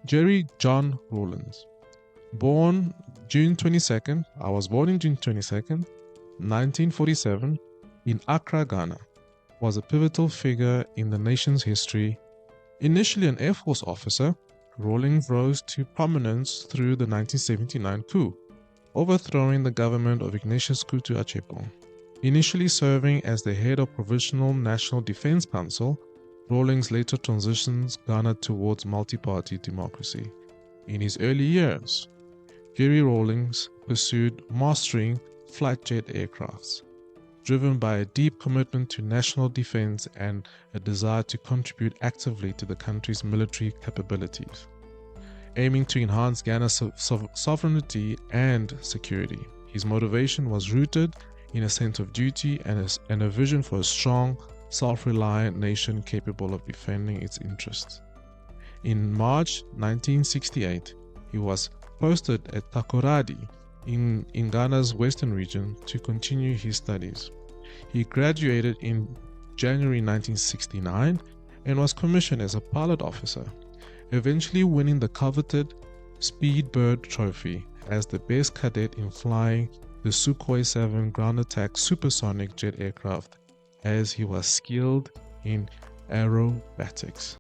Jerry John Rawlings. Born June 22nd, I was born in June 22nd, 1947, in Accra, Ghana, was a pivotal figure in the nation's history. Initially an Air Force officer, Rawlings rose to prominence through the 1979 coup, overthrowing the government of Ignatius Kutu Achepo. Initially serving as the head of Provisional National Defense Council, Rawlings later transitions Ghana towards multi-party democracy. In his early years, Jerry Rawlings pursued mastering flight jet aircrafts, driven by a deep commitment to national defense and a desire to contribute actively to the country's military capabilities, aiming to enhance Ghana's sovereignty and security. His motivation was rooted in a sense of duty and a vision for a strong, self-reliant nation capable of defending its interests. In March 1968, he was posted at Takoradi in Ghana's western region to continue his studies. He graduated in January 1969 and was commissioned as a pilot officer, eventually winning the coveted Speedbird Trophy as the best cadet in flying the Sukhoi 7 ground attack supersonic jet aircraft, as he was skilled in aerobatics.